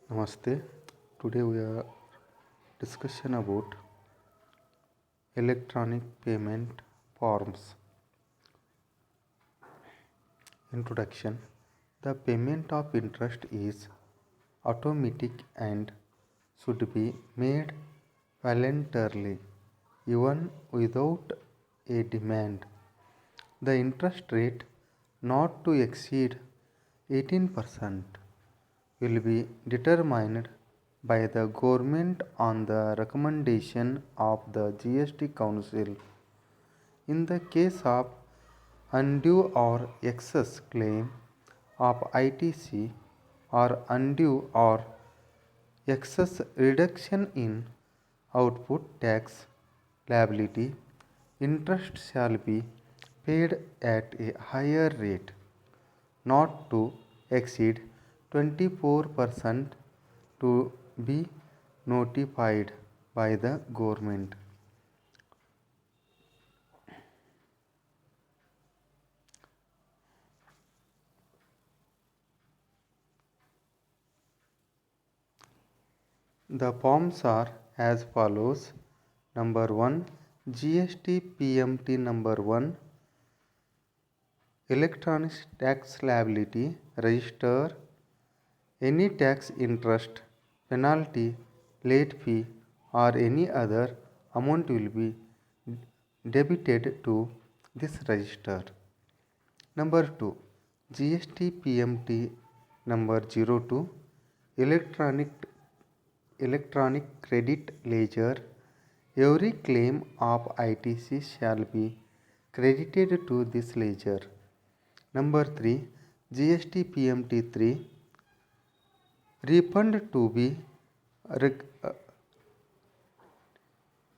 Namaste. Today we are discussion about electronic payment forms. Introduction. The payment of interest is automatic and should be made voluntarily even without a demand. The interest rate not to exceed 18% will be determined by the government on the recommendation of the GST Council. In the case of undue or excess claim of ITC or undue or excess reduction in output tax liability, interest shall be paid at a higher rate, not to exceed 24% to be notified by the government. The forms are as follows. Number 1, GST PMT number 1, Electronic Tax Liability Register. Any tax, interest, penalty, late fee or any other amount will be debited to this register. Number 2, GST PMT number 02, Electronic Credit Ledger. Every claim of ITC shall be credited to this ledger. Number 3, GST PMT 3, refund to be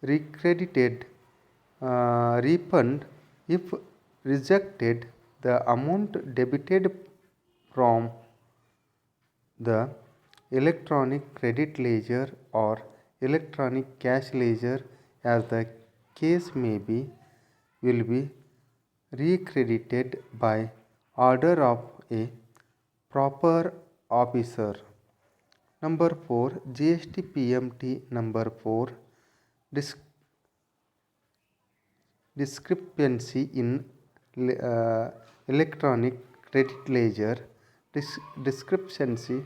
recredited. Refund if rejected, the amount debited from the electronic credit ledger or electronic cash ledger, as the case may be, will be recredited by order of a proper officer. Number 4, GST PMT number 4, discrepancy in electronic credit ledger. Discrepancy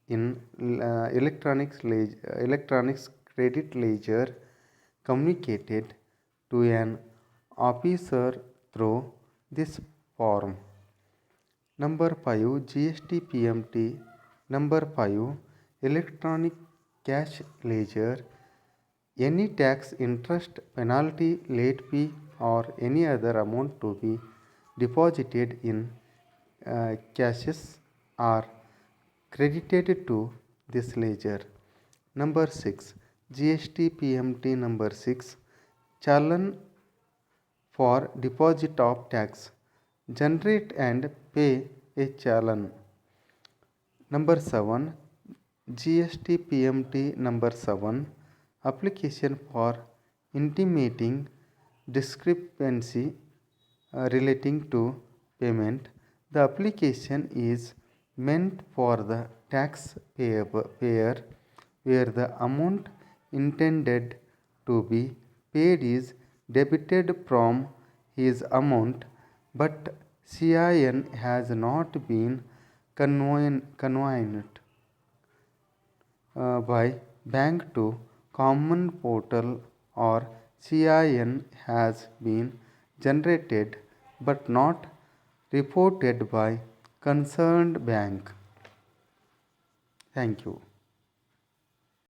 in electronic credit ledger communicated to an officer through this form. Number 5, GST PMT number 5, Electronic Cash Ledger. Any tax, interest, penalty, late fee or any other amount to be deposited in cashes are credited to this ledger. Number 6, GST PMT number 6, Challan for deposit of tax. Generate and pay a challan. Number 7, GST PMT number 7, application for intimating discrepancy relating to payment. The application is meant for the tax payer where the amount intended to be paid is debited from his amount, but CIN has not been convened by bank to common portal, or CIN has been generated but not reported by concerned bank. Thank you.